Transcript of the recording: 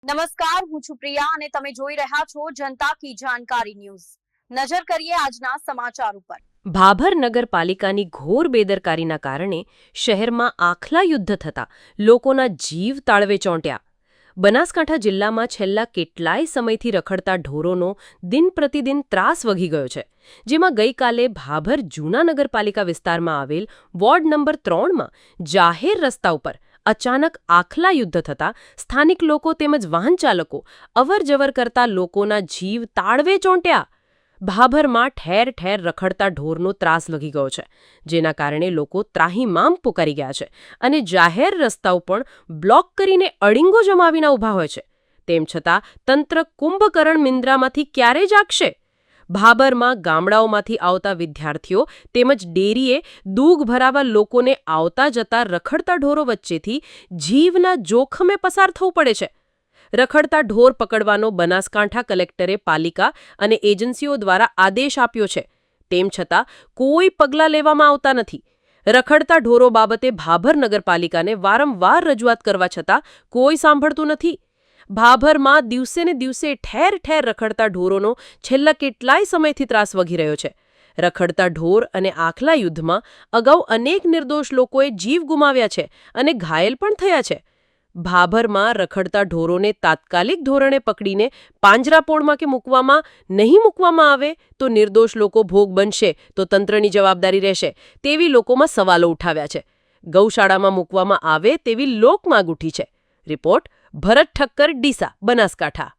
નમસ્કાર, હું છું પ્રિયા અને તમે જોઈ રહ્યા છો જનતા કી જાણકારી ન્યૂઝ. નજર કરીએ આજના સમાચાર ઉપર. ભાભર નગરપાલિકાની ઘોર બેદરકારીના કારણે શહેરમાં આખલા યુદ્ધ થતા લોકોના જીવ તાળવે ચોંટ્યા. બનાસકાંઠા જિલ્લામાં છેલ્લા કેટલાય સમયથી રખડતા ઢોરોનો દિન પ્રતિદિન ત્રાસ વધી ગયો છે. જેમાં ગઈકાલે ભાભર જૂના નગરપાલિકા વિસ્તારમાં આવેલ વોર્ડ નંબર 3માં જાહેર રસ્તા ઉપર અચાનક આખલા યુદ્ધ થતા સ્થાનિક લોકો તેમજ વાહન ચાલકો અવરજવર કરતા લોકોના જીવ તાળવે ચોંટ્યા. ભાભરમાં ઠેર ઠેર રખડતા ઢોરનો ત્રાસ વધી ગયો છે, જેના કારણે લોકો ત્રાહિમામ પુકારી ગયા છે અને જાહેર રસ્તાઓ પણ બ્લોક કરીને અડીંગો જમાવીને ઊભા હોય છે. તેમ છતાં તંત્ર કુંભકર્ણ નિંદ્રામાંથી ક્યારે જાગશે? ભાભરમાં ગામડાઓમાંથી આવતા વિદ્યાર્થીઓ તેમજ ડેરીએ દૂધ ભરાવા લોકોને આવતા જતા રખડતા ઢોરો વચ્ચેથી જીવના જોખમે પસાર થવું પડે છે. રખડતા ઢોર પકડવાનો બનાસકાંઠા કલેક્ટરે પાલિકા અને એજન્સીઓ દ્વારા આદેશ આપ્યો છે. તેમ છતાં કોઈ પગલાં લેવામાં આવતા નથી. રખડતા ઢોરો બાબતે ભાભર નગરપાલિકાને વારંવાર રજૂઆત કરવા છતાં કોઈ સાંભળતું નથી. ભાભરમાં દિવસે ને દિવસે ઠેર ઠેર રખડતા ઢોરોનો છેલ્લા કેટલાય સમયથી ત્રાસ વધી રહ્યો છે. રખડતા ઢોર અને આખલા યુદ્ધમાં અગાઉ અનેક નિર્દોષ લોકોએ જીવ ગુમાવ્યા છે અને ઘાયલ પણ થયા છે. ભાભરમાં રખડતા ઢોરોને તાત્કાલિક ધોરણે પકડીને પાંજરાપોળમાં કે નહીં મૂકવામાં આવે તો નિર્દોષ લોકો ભોગ બનશે તો તંત્રની જવાબદારી રહેશે તેવી લોકોમાં સવાલો ઉઠાવ્યા છે. ગૌશાળામાં મૂકવામાં આવે તેવી લોકમાંગ ઉઠી છે. રિપોર્ટ ભરત ઠક્કર, ડીસા, બનાસકાંઠા.